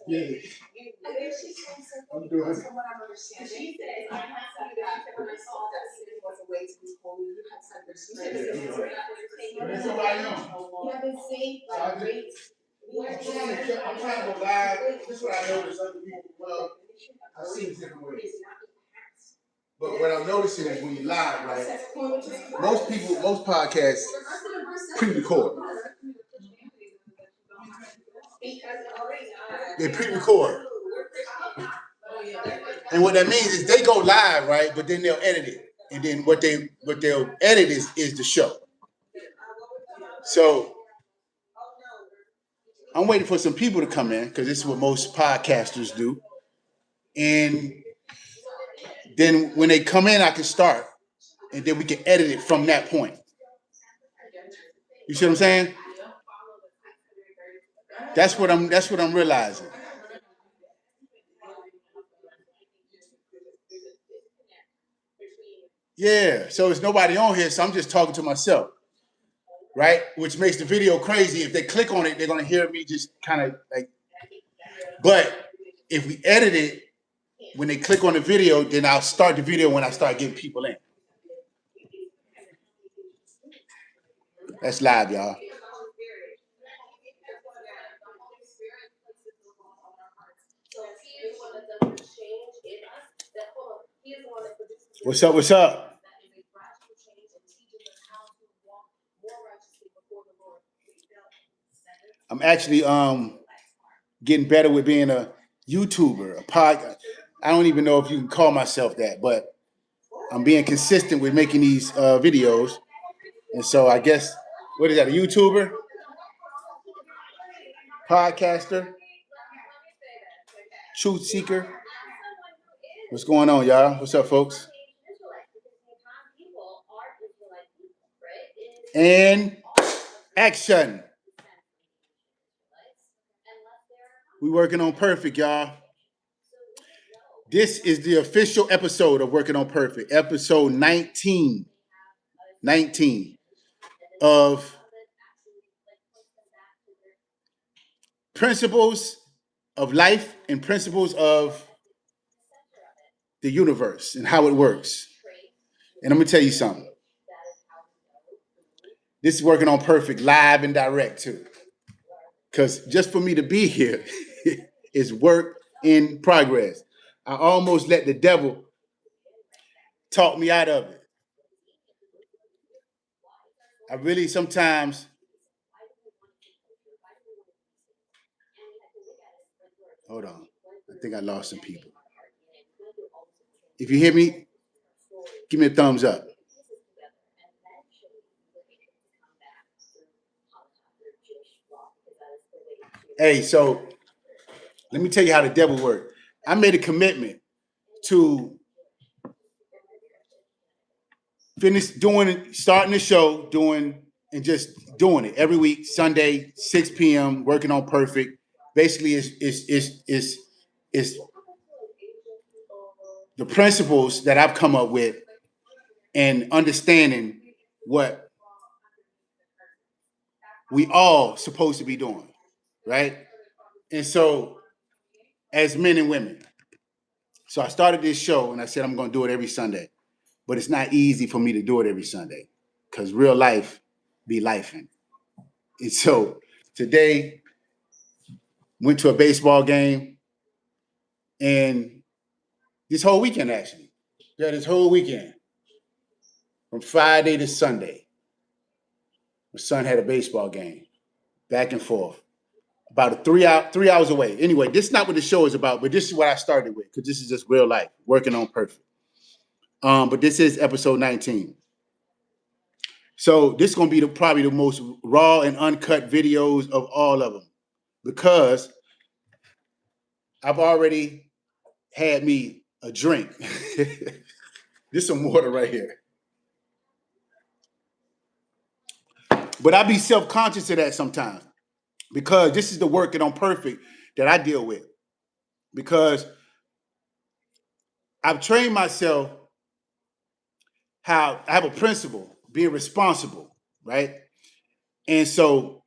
Yeah. I'm doing it. I'm trying to go live. This is what I noticed other people. Well, I've seen it different ways. But what I'm noticing is when you live, right? Most podcasts pre-record. They pre-record. And what that means is they go live, right? But then they'll edit it. And then what they'll edit is the show. So I'm waiting for some people to come in because this is what most podcasters do. And then when they come in, I can start. And then we can edit it from that point. You see what I'm saying? That's what I'm realizing. Yeah. So there's nobody on here, so I'm just talking to myself. Right? Which makes the video crazy. If they click on it, they're gonna hear me just kind of like. But if we edit it, when they click on the video, then I'll start the video when I start getting people in. That's live, y'all. What's up? What's up? I'm actually getting better with being a YouTuber, a podcast. I don't even know if you can call myself that, but I'm being consistent with making these videos. And so I guess, what is that, a YouTuber? Podcaster? Truth seeker? What's going on, y'all? What's up, folks? And action. We working on perfect, y'all. This is the official episode of Working on Perfect, episode 19 of Principles of Life and Principles of the Universe and how it works. And I'm going to tell you something. This is Working on Perfect live and direct too. Because just for me to be here is work in progress. I almost let the devil talk me out of it. I really sometimes. Hold on. I think I lost some people. If you hear me, give me a thumbs up. Hey, so let me tell you how the devil worked. I made a commitment to starting the show, and just doing it every week, Sunday, 6 p.m., Working on Perfect. Basically, it's the principles that I've come up with and understanding what we all supposed to be doing, right? And so, as men and women, so I started this show and I said I'm going to do it every Sunday, but it's not easy for me to do it every Sunday because real life be lifing. And so today, went to a baseball game, and this whole weekend actually, this whole weekend, from Friday to Sunday, my son had a baseball game, back and forth. About 3 hours away. Anyway, this is not what the show is about, but this is what I started with because this is just real life, Working on Perfect. But this is episode 19. So this is going to be probably the most raw and uncut videos of all of them because I've already had me a drink. This is some water right here. But I be self-conscious of that sometimes because this is the Working on Perfect that I deal with. Because I've trained myself how I have a principle, being responsible, right? And so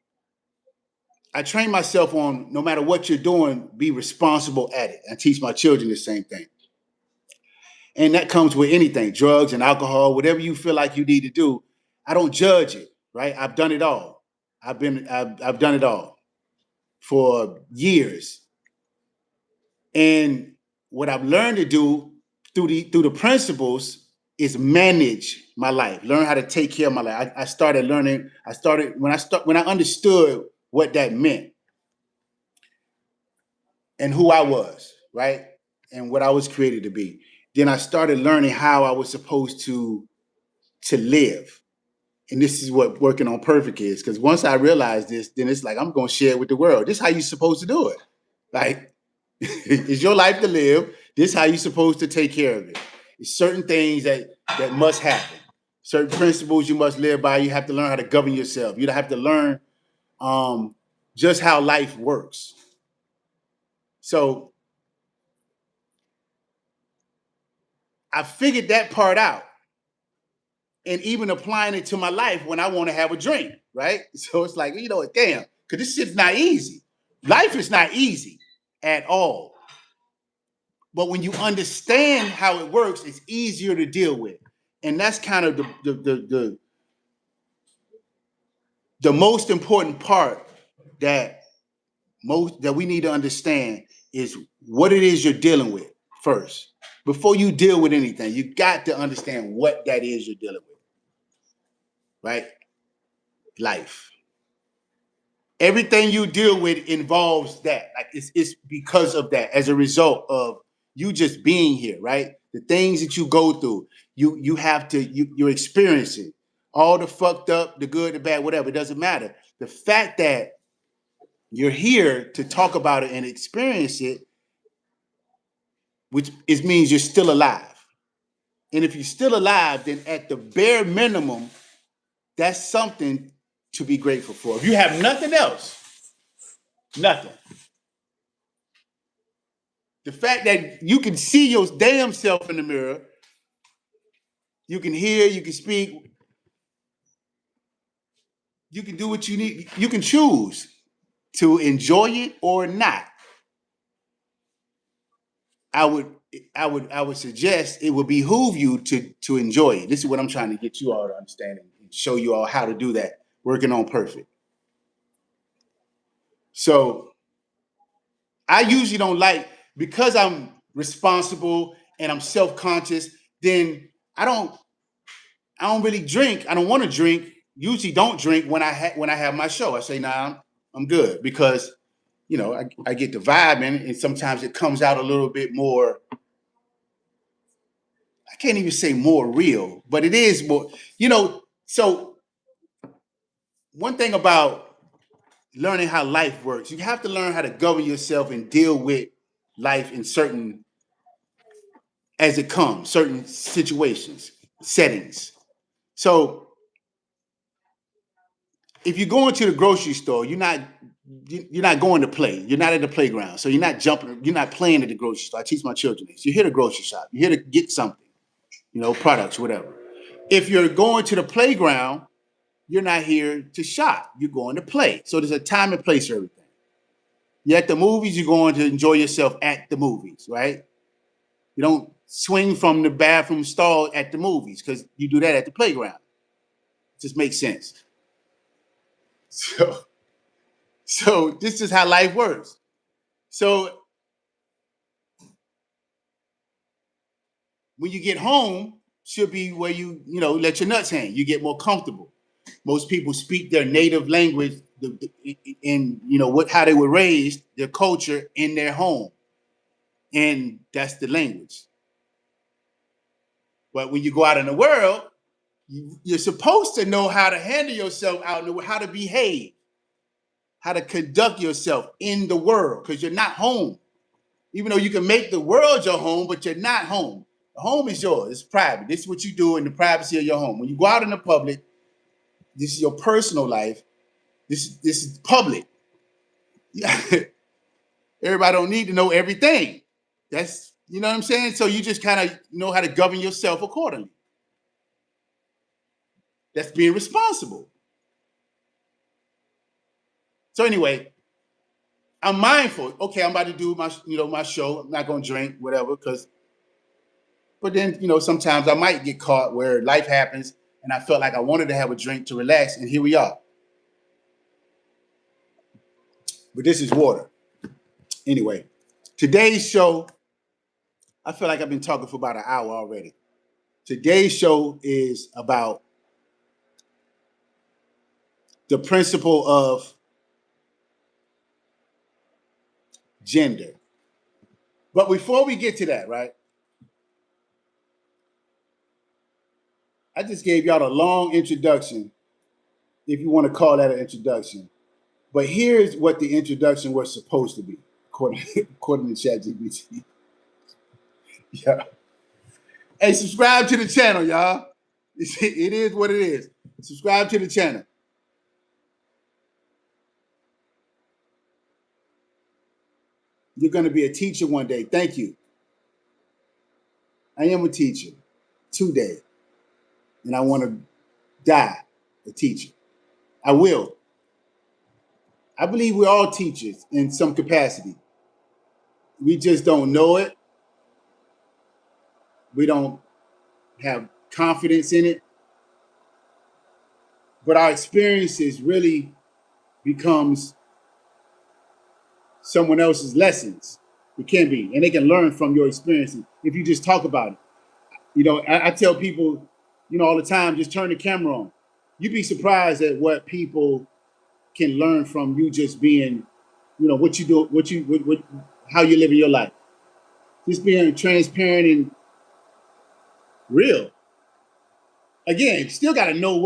I train myself on no matter what you're doing, be responsible at it. I teach my children the same thing. And that comes with anything, drugs and alcohol, whatever you feel like you need to do. I don't judge it, right? I've done it all. I've done it all for years. And what I've learned to do through the principles is manage my life, learn how to take care of my life. I started learning. When I understood what that meant and who I was, right, and what I was created to be. Then I started learning how I was supposed to live. And this is what working on perfect is. Because once I realized this, then it's like I'm going to share it with the world. This is how you're supposed to do it. Like, it's your life to live. This is how you're supposed to take care of it. It's certain things that must happen. Certain principles you must live by. You have to learn how to govern yourself. You have to learn just how life works. So I figured that part out. And even applying it to my life when I want to have a drink, right? So it's like, damn, because this shit's not easy. Life is not easy at all. But when you understand how it works, it's easier to deal with. And that's kind of the most important part that we need to understand is what it is you're dealing with first. Before you deal with anything, you got to understand what that is you're dealing with. Right? Life. Everything you deal with involves that. Like it's because of that, as a result of you just being here, right? The things that you go through, you're experiencing all the fucked up, the good, the bad, whatever. It doesn't matter. The fact that you're here to talk about it and experience it, which means you're still alive. And if you're still alive, then at the bare minimum, that's something to be grateful for. If you have nothing else, nothing. The fact that you can see your damn self in the mirror, you can hear, you can speak, you can do what you need. You can choose to enjoy it or not. I would suggest it would behoove you to enjoy it. This is what I'm trying to get you all to understand and show you all how to do that, working on perfect. So I usually don't like, because I'm responsible and I'm self-conscious, then I don't really drink. I don't want to drink. Usually don't drink when I have my show. I say, nah, I'm good, because I get the vibe in it, and sometimes it comes out a little bit more. I can't even say more real, but it is more, so one thing about learning how life works, you have to learn how to govern yourself and deal with life in certain, as it comes, certain situations, settings. So if you go into the grocery store, you're not going to play. You're not at the playground. So you're not jumping, you're not playing at the grocery store. I teach my children this. You're here to grocery shop. You're here to get something, products, whatever. If you're going to the playground, you're not here to shop. You're going to play. So there's a time and place for everything. You're at the movies, you're going to enjoy yourself at the movies, right? You don't swing from the bathroom stall at the movies, because you do that at the playground. It just makes sense. So this is how life works. So when you get home, should be where you let your nuts hang. You get more comfortable. Most people speak their native language in how they were raised, their culture, in their home, and that's the language. But when you go out in the world, you're supposed to know how to handle yourself out in the world, how to behave, how to conduct yourself in the world, because you're not home. Even though you can make the world your home, but you're not home. The home is yours. It's private. This is what you do in the privacy of your home. When you go out in the public, this is your personal life. This is public. Everybody don't need to know everything. That's, you know what I'm saying? So you just kind of know how to govern yourself accordingly. That's being responsible. So anyway, I'm mindful. Okay, I'm about to do my show. I'm not gonna drink, whatever, but then, sometimes I might get caught where life happens and I felt like I wanted to have a drink to relax, and here we are. But this is water. Anyway, today's show, I feel like I've been talking for about an hour already. Today's show is about the principle of gender. But before we get to that, right, I just gave y'all a long introduction, if you want to call that an introduction. But here's what the introduction was supposed to be, according to ChatGPT. Yeah. Hey, subscribe to the channel, y'all. It is what it is. Subscribe to the channel. You're going to be a teacher one day. Thank you. I am a teacher today, and I want to die a teacher. I will. I believe we're all teachers in some capacity. We just don't know it. We don't have confidence in it. But our experiences really becomes someone else's lessons. It can be, and they can learn from your experiences if you just talk about it. I tell people, all the time, just turn the camera on. You'd be surprised at what people can learn from you just being, what you do, how you live in your life. Just being transparent and real. Again, still got to know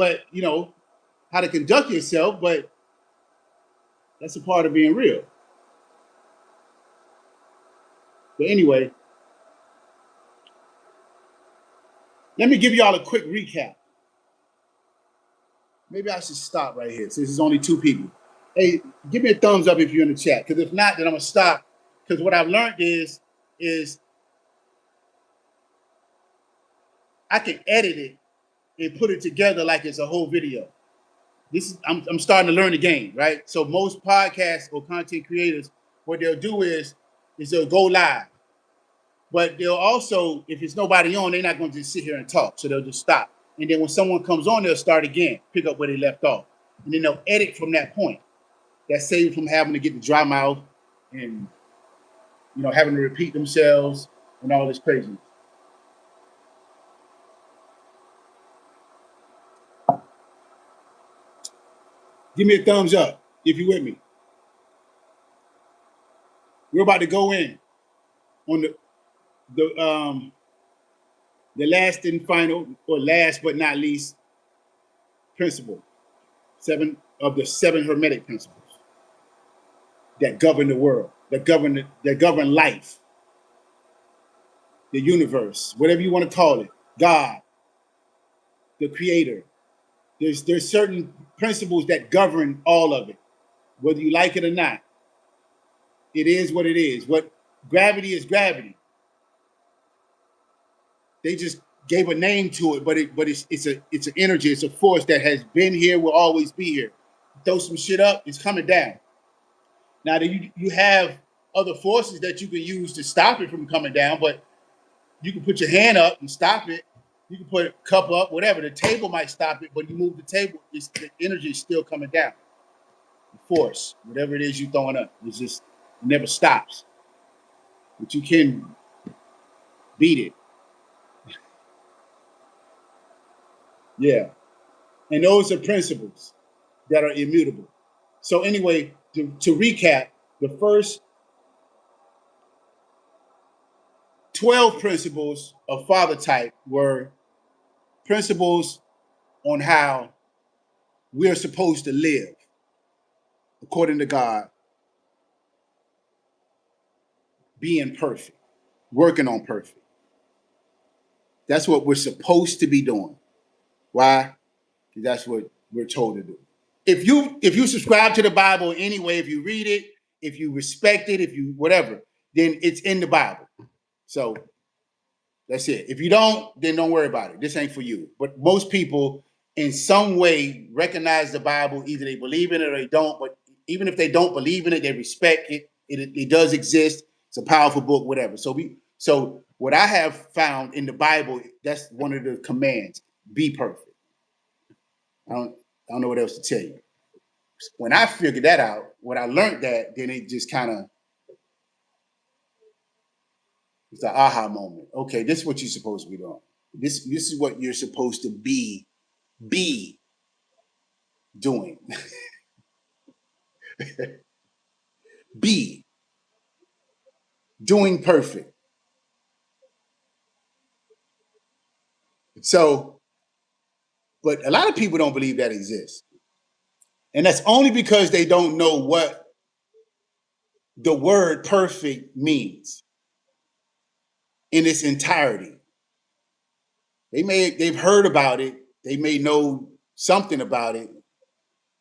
how to conduct yourself, but that's a part of being real. But anyway, let me give y'all a quick recap. Maybe I should stop right here since there's only two people. Hey, give me a thumbs up if you're in the chat, because if not, then I'm gonna stop. Because what I've learned is I can edit it and put it together like it's a whole video. I'm starting to learn the game, right? So most podcasts or content creators, what they'll do is they'll go live. But they'll also, if it's nobody on, they're not going to just sit here and talk. So they'll just stop. And then when someone comes on, they'll start again, pick up where they left off. And then they'll edit from that point. That saves them from having to get the dry mouth and, having to repeat themselves and all this craziness. Give me a thumbs up if you're with me. We're about to go in on the last and final, or last but not least, principle. 7 of the 7 Hermetic principles that govern the world, that govern life, the universe, whatever you want to call it, God, the creator. There's certain principles that govern all of it, whether you like it or not. It is what it is. What gravity is gravity. They just gave a name to it, but it's an energy, it's a force that has been here, will always be here. Throw some shit up, it's coming down. Now you have other forces that you can use to stop it from coming down, but you can put your hand up and stop it. You can put a cup up, whatever. The table might stop it, but you move the table, the energy is still coming down. The force, whatever it is you're throwing up, it never stops. But you can beat it. Yeah. And those are principles that are immutable. So anyway, to recap, the first 12 principles of father type were principles on how we're supposed to live according to God, being perfect, working on perfect. That's what we're supposed to be doing. Why? Because that's what we're told to do. If you subscribe to the Bible anyway, if you read it, if you respect it, if you whatever, then it's in the Bible. So that's it. If you don't, then don't worry about it. This ain't for you. But most people in some way recognize the Bible. Either they believe in it or they don't, but even if they don't believe in it, they respect it. It does exist. It's a powerful book, whatever. So what I have found in the Bible, that's one of the commands: be perfect. I don't I don't know what else to tell you. When I figured that out, when I learned that, then it just kind of it's an aha moment. Okay, this is what you're supposed to be doing. This is what you're supposed to be doing. Be doing perfect. So, but a lot of people don't believe that exists. And that's only because they don't know what the word perfect means in its entirety. They've heard about it, they may know something about it,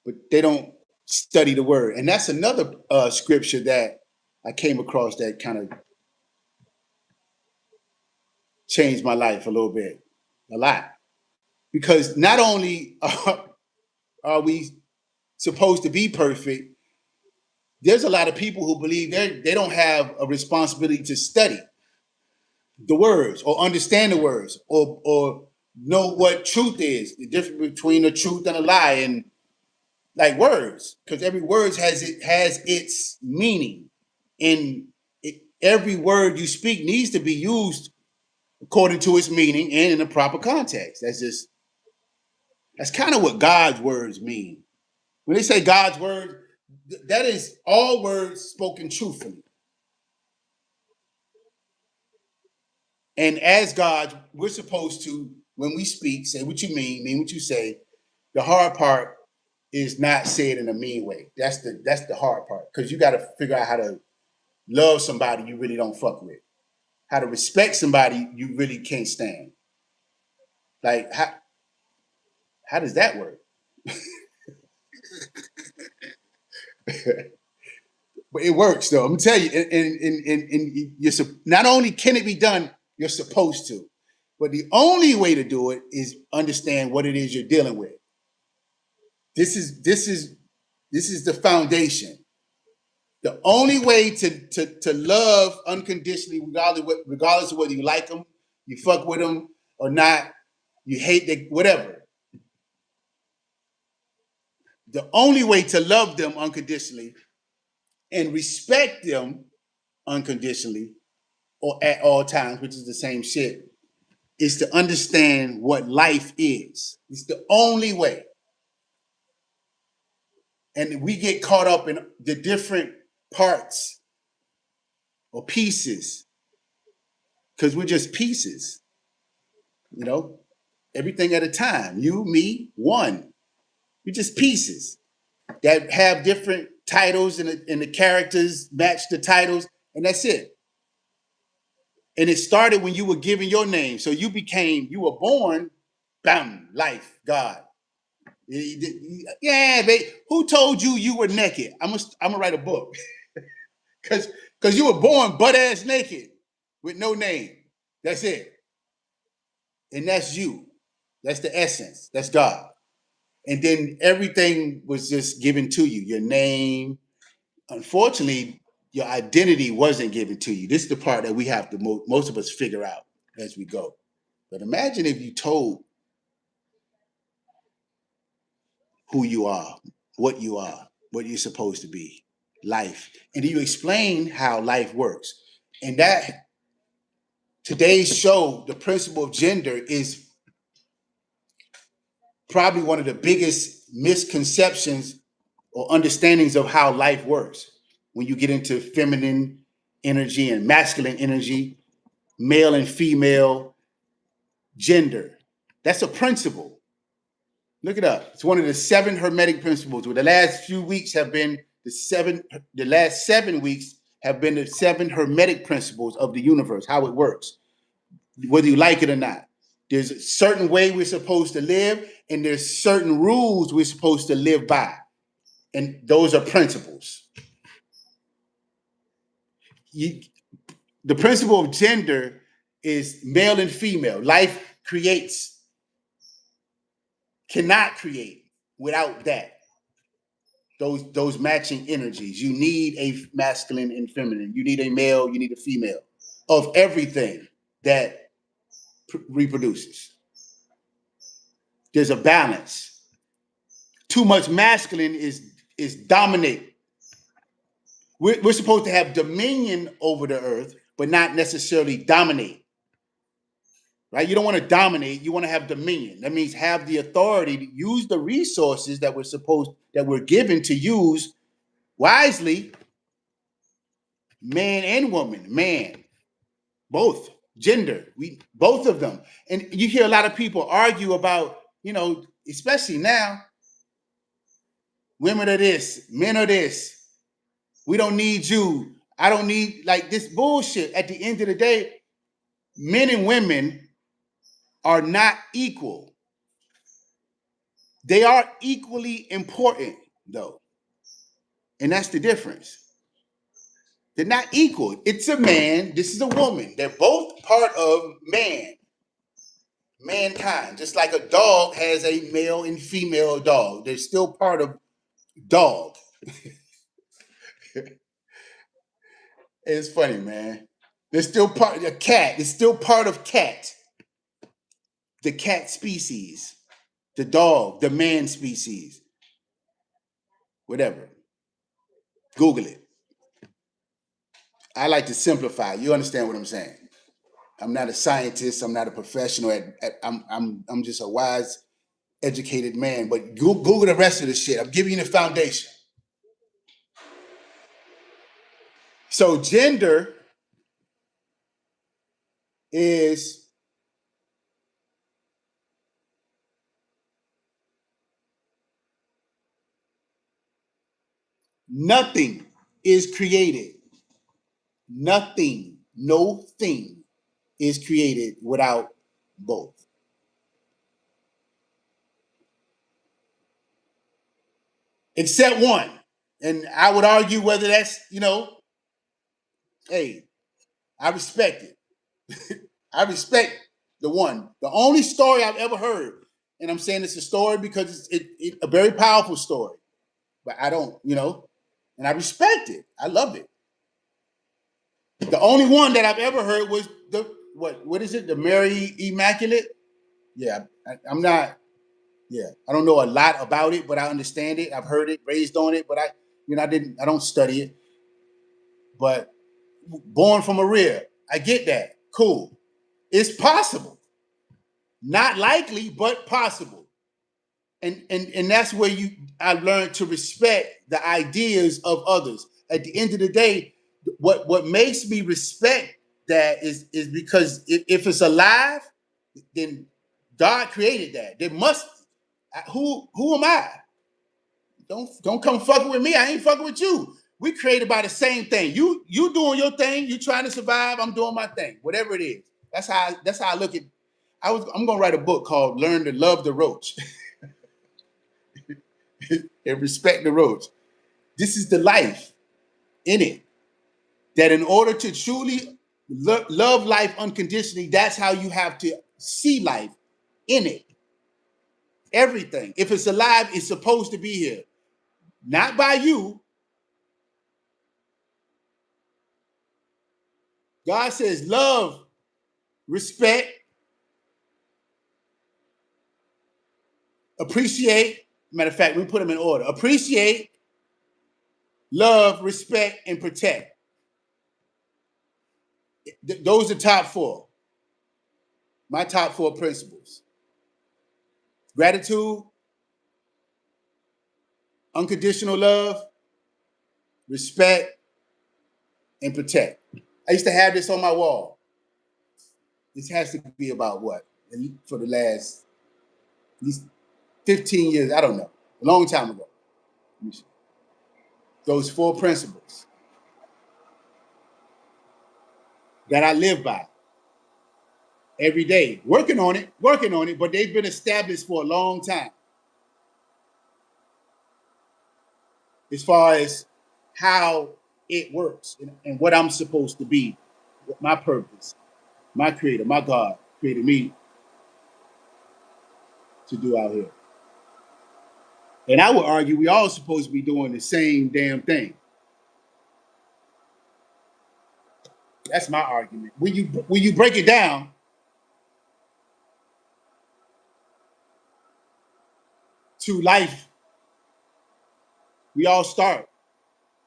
but they don't study the word. And that's another scripture that I came across that kind of changed my life a little bit, a lot. Because not only are we supposed to be perfect, there's a lot of people who believe they don't have a responsibility to study the words or understand the words or know what truth is, the difference between a truth and a lie, and like words, because every word has its meaning, and every word you speak needs to be used according to its meaning and in the proper context. That's kind of what God's words mean. When they say God's word, that is all words spoken truthfully. And as God, we're supposed to, when we speak, say what you mean what you say. The hard part is not say it in a mean way. That's the hard part, because you got to figure out how to love somebody you really don't fuck with, how to respect somebody you really can't stand. Like how does that work? But it works though. I'm gonna tell you, and you're not only can it be done, you're supposed to. But the only way to do it is understand what it is you're dealing with. This is the foundation. The only way to love unconditionally, regardless of whether you like them, you fuck with them or not, you hate them, whatever. The only way to love them unconditionally and respect them unconditionally or at all times, which is the same shit, is to understand what life is. It's the only way. And we get caught up in the different parts or pieces because we're just pieces, you know, everything at a time. You, me, one. We're just pieces that have different titles, and the characters match the titles, and that's it. And it started when you were given your name. So you were born, bam, life, God. Yeah, babe. Who told you were naked? I'm gonna write a book. Because you were born butt ass naked with no name. That's it. And that's you. That's the essence. That's God. And then everything was just given to you. Your name. Unfortunately, your identity wasn't given to you. This is the part that we have to most of us figure out as we go. But imagine if you told who you are, what you're supposed to be, life, and then you explain how life works. And that today's show, the principle of gender, is probably one of the biggest misconceptions or understandings of how life works. When you get into feminine energy and masculine energy, male and female gender, that's a principle. Look it up. It's one of the 7 Hermetic principles. Where the last few weeks have been the last 7 weeks have been the 7 Hermetic principles of the universe, how it works, whether you like it or not. There's a certain way we're supposed to live, and there's certain rules we're supposed to live by. And those are principles. The principle of gender is male and female. Life cannot create without that. those matching energies. You need a masculine and feminine. You need a male, you need a female of everything that reproduces. There's a balance. Too much masculine is dominate. We're supposed to have dominion over the earth, but not necessarily dominate. Right? You don't want to dominate, you want to have dominion. That means have the authority to use the resources that we're given to use wisely. Man and woman, man, both gender, both of them. And you hear a lot of people argue about, especially now, women are this, men are this. We don't need you. I don't need, like, this bullshit. At the end of the day, men and women are not equal. They are equally important, though. And that's the difference. They're not equal. It's a man, this is a woman. They're both part of mankind. Just like a dog has a male and female dog. They're still part of dog. It's funny, man. They're still part of a cat. It's still part of cat. The cat species. The dog, the man species. Whatever. Google it. I like to simplify. You understand what I'm saying? I'm not a scientist. I'm not a professional. I'm just a wise, educated man. But Google the rest of the shit. I'm giving you the foundation. So gender is nothing is created. Nothing, no thing is created without both. Except one. And I would argue whether that's, hey, I respect it. I respect the one. The only story I've ever heard, and I'm saying it's a story because it's a very powerful story, but I don't, and I respect it. I love it. The only one that I've ever heard was what is it? The Mary Immaculate? Yeah, I'm not, yeah, I don't know a lot about it, but I understand it. I've heard it, raised on it, but I don't study it. But born from a rib, I get that. Cool. It's possible. Not likely, but possible. And that's where I learned to respect the ideas of others. At the end of the day, what makes me respect that is because if it's alive, then God created that. There must. Who am I? Don't come fucking with me. I ain't fucking with you. We created by the same thing. You doing your thing. You trying to survive. I'm doing my thing. Whatever it is. That's how I look at. I'm gonna write a book called "Learn to Love the Roach" and respect the roach. This is the life in it. That in order to truly love life unconditionally, that's how you have to see life in it. Everything. If it's alive, it's supposed to be here. Not by you. God says love, respect, appreciate. Matter of fact, we put them in order. Appreciate, love, respect, and protect. Those are top four. My top four principles. Gratitude, unconditional love, respect, and protect. I used to have this on my wall. This has to be about what? For the last at least 15 years, I don't know. A long time ago. Those four principles that I live by every day. Working on it, but they've been established for a long time. As far as how it works and what I'm supposed to be, what my purpose, my creator, my God created me to do out here. And I would argue we all supposed to be doing the same damn thing. That's my argument. When you break it down to life, we all start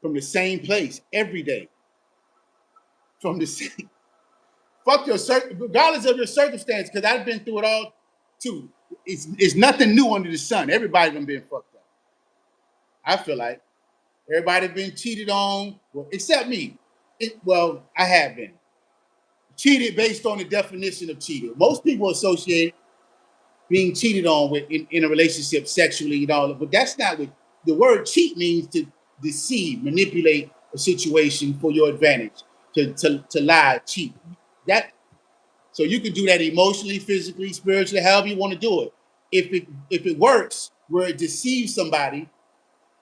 from the same place every day. From the same fuck your regardless of your circumstance, because I've been through it all too. It's nothing new under the sun. Everybody done been fucked up. I feel like everybody been cheated on, well, except me. Well, I have been cheated based on the definition of cheating. Most people associate being cheated on with in a relationship sexually and all, but that's not what the word cheat means: to deceive, manipulate a situation for your advantage, to lie, cheat. That so you can do that emotionally, physically, spiritually, however you want to do it. If it works where it deceives somebody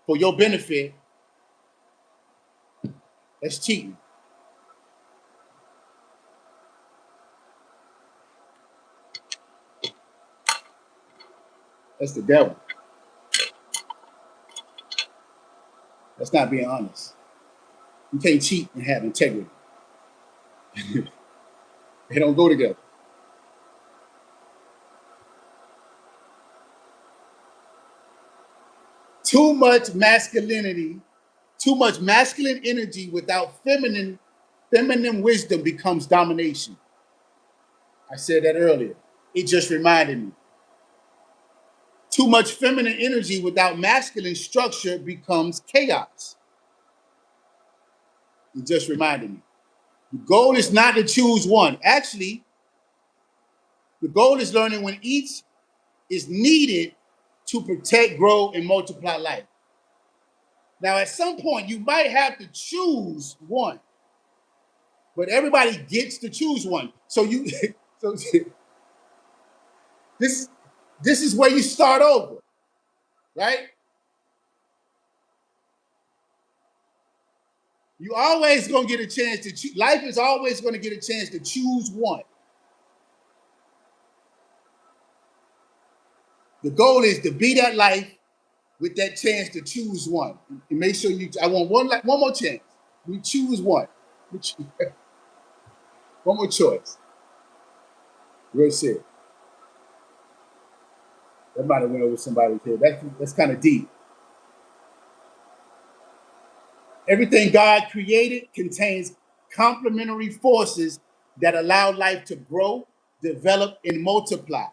for your benefit, that's cheating. That's the devil. That's not being honest. You can't cheat and have integrity. They don't go together. Too much masculinity, too much masculine energy without feminine wisdom becomes domination. I said that earlier. It just reminded me. Too much feminine energy without masculine structure becomes chaos. It just reminded me. The goal is not to choose one. Actually, the goal is learning when each is needed to protect, grow, and multiply life. Now, at some point, you might have to choose one, but everybody gets to choose one. So so this, this is where you start over, right? You always gonna get a chance to choose. Life is always gonna get a chance to choose one. The goal is to be that life with that chance to choose one. And make sure you. I want one more chance. We choose one. One more choice. Real shit. That might have went over somebody's head. That's kind of deep. Everything God created contains complementary forces that allow life to grow, develop, and multiply.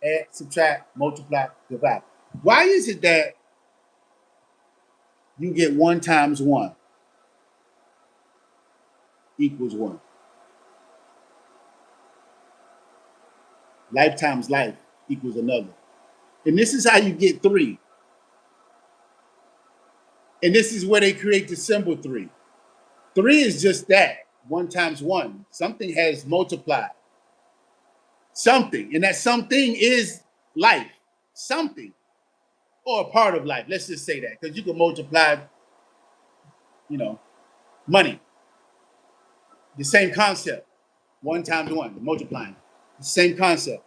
Add, subtract, multiply, divide. Why is it that you get 1 times 1 equals 1? Life times life equals another. And this is how you get 3. And this is where they create the symbol 3. 3 is just that 1 times 1. Something has multiplied. Something. And that something is life. Something. Or a part of life. Let's just say that. Because you can multiply, you know, money. The same concept. 1 times 1, multiplying. The same concept.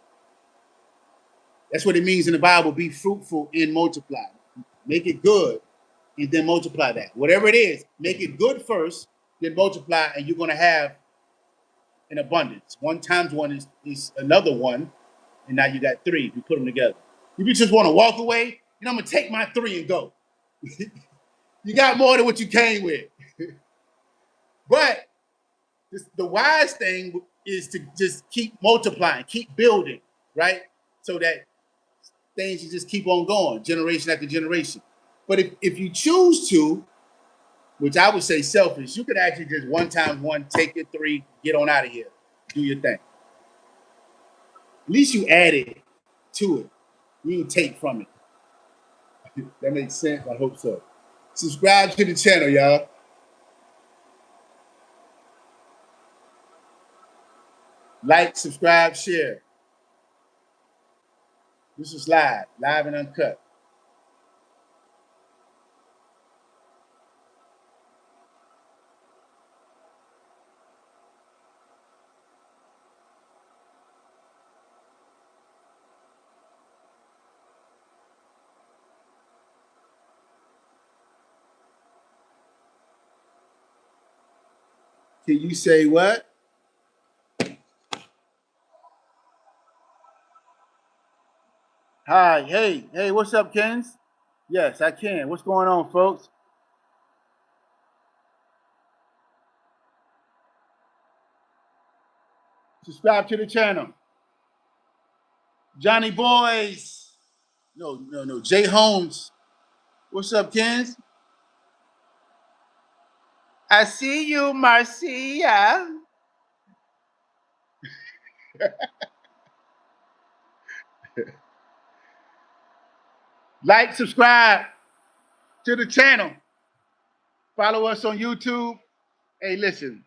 That's what it means in the Bible: be fruitful and multiply. Make it good and then multiply that. Whatever it is, make it good first, then multiply, and you're going to have an abundance. 1 times 1 is another 1, and now you got 3 if you put them together. If you just want to walk away, I'm going to take my 3 and go. You got more than what you came with. But the wise thing is to just keep multiplying, keep building, right? So that things you just keep on going, generation after generation. But if you choose to, which I would say selfish, you could actually just 1 times 1, take your 3, get on out of here, do your thing. At least you added to it. You can take from it. That makes sense? I hope so. Subscribe to the channel, y'all. Like, subscribe, share. This is live and uncut. Can you say what? Hi, hey, what's up, Kens? Yes, I can. What's going on, folks? Subscribe to the channel. Johnny Boys. No. Jay Holmes. What's up, Kens? I see you, Marcia. Like, subscribe to the channel. Follow us on YouTube. Hey, listen,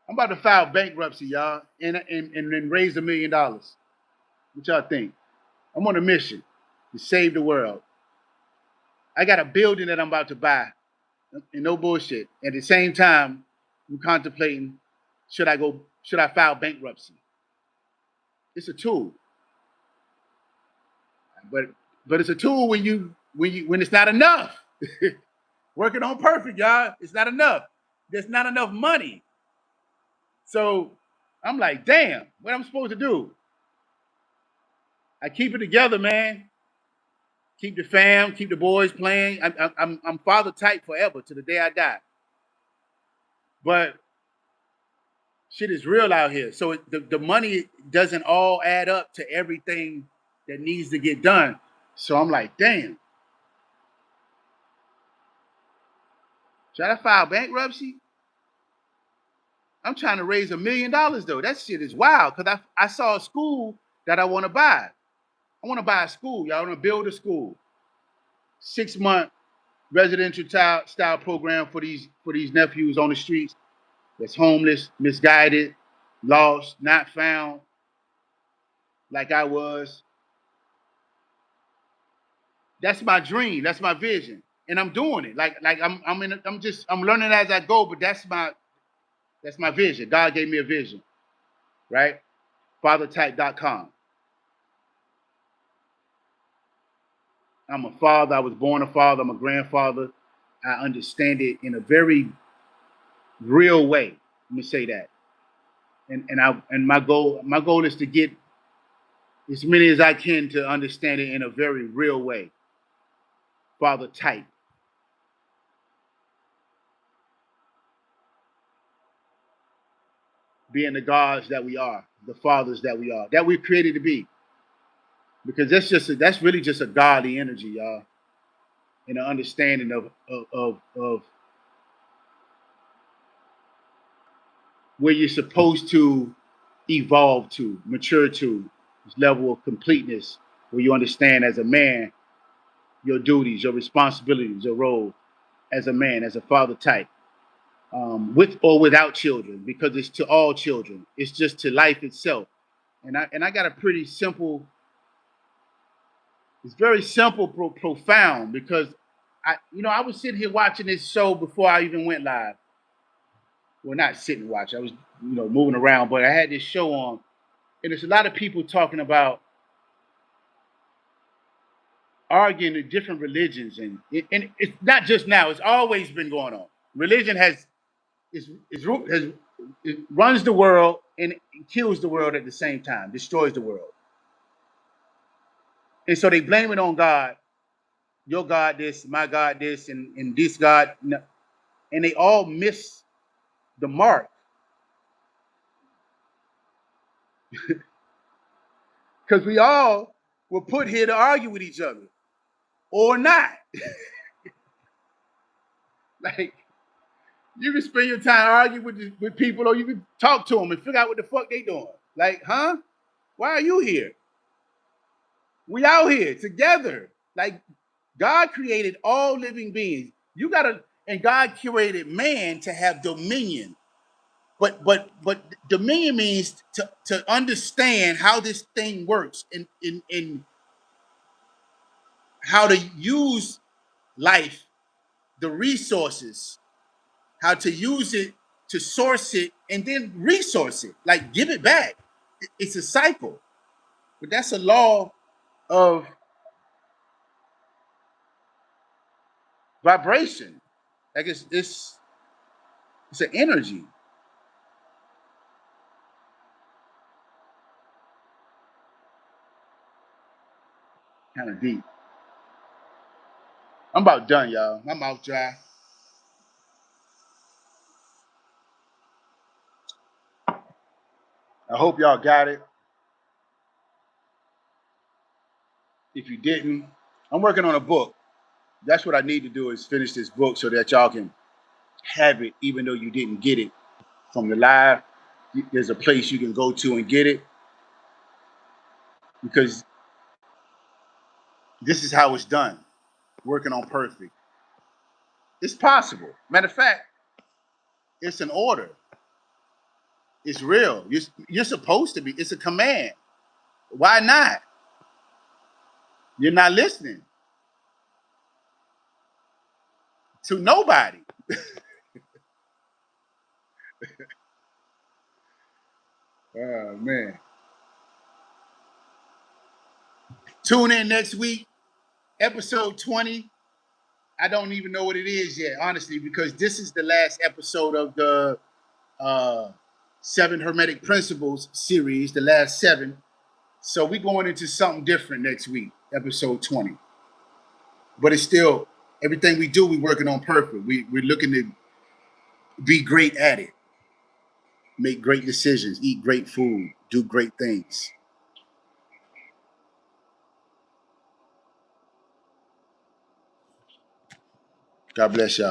I'm about to file bankruptcy, y'all, and raise $1 million. What y'all think? I'm on a mission to save the world. I got a building that I'm about to buy, and no bullshit. At the same time, I'm contemplating should I file bankruptcy? It's a tool, but it's a tool when it's not enough. Working on perfect, y'all. It's not enough. There's not enough money. So I'm like, damn, what I'm supposed to do? I keep it together, man. Keep the fam, keep the boys playing. I'm father type forever to the day I die. But shit is real out here. So the money doesn't all add up to everything that needs to get done. So I'm like, damn, should I file bankruptcy? I'm trying to raise $1 million though. That shit is wild because I saw a school that I want to buy. I want to buy a school. Y'all want to build a school. 6-month residential style program for these nephews on the streets that's homeless, misguided, lost, not found, like I was. That's my dream. That's my vision, and I'm doing it. I'm learning as I go. But that's my vision. God gave me a vision, right? Fathertype.com. I'm a father. I was born a father. I'm a grandfather. I understand it in a very real way. Let me say that. And my goal is to get as many as I can to understand it in a very real way. Father type. Being the gods that we are, the fathers that we are, that we're created to be. Because that's really just a godly energy, y'all. And an understanding of where you're supposed to evolve to, mature to, this level of completeness, where you understand as a man your duties, your responsibilities, your role as a man, as a father type, with or without children, because it's to all children. It's just to life itself. And I got a pretty simple. It's very simple, profound, because I was sitting here watching this show before I even went live. Well, not sitting and watch. I was moving around, but I had this show on, and there's a lot of people talking about arguing the different religions, and it's not just now. It's always been going on. Religion has it runs the world and kills the world at the same time, destroys the world. And so they blame it on God, your God this, my God this, and this God, and they all miss the mark because we all were put here to argue with each other or not. Like, you can spend your time arguing with people, or you can talk to them and figure out what the fuck they doing. Like, huh? Why are you here? We out here together. Like, God created all living beings. And God created man to have dominion. But dominion means to understand how this thing works, and how to use life, the resources, how to use it, to source it, and then resource it, like give it back. It's a cycle, but that's a law of vibration. Like it's an energy. Kind of deep. I'm about done, y'all. My mouth dry. I hope y'all got it. If you didn't, I'm working on a book. That's what I need to do is finish this book so that y'all can have it, even though you didn't get it from the live. There's a place you can go to and get it because this is how it's done. Working on perfect. It's possible. Matter of fact, it's an order. It's real. You're supposed to be. It's a command. Why not? You're not listening to nobody. Oh man. Tune in next week, episode 20. I don't even know what it is yet, honestly, because this is the last episode of the uh, Seven Hermetic Principles series, the last seven. So we're going into something different next week, episode 20. But it's still everything we do, we're working on perfect. We're looking to be great at it, make great decisions, eat great food, do great things. God bless y'all.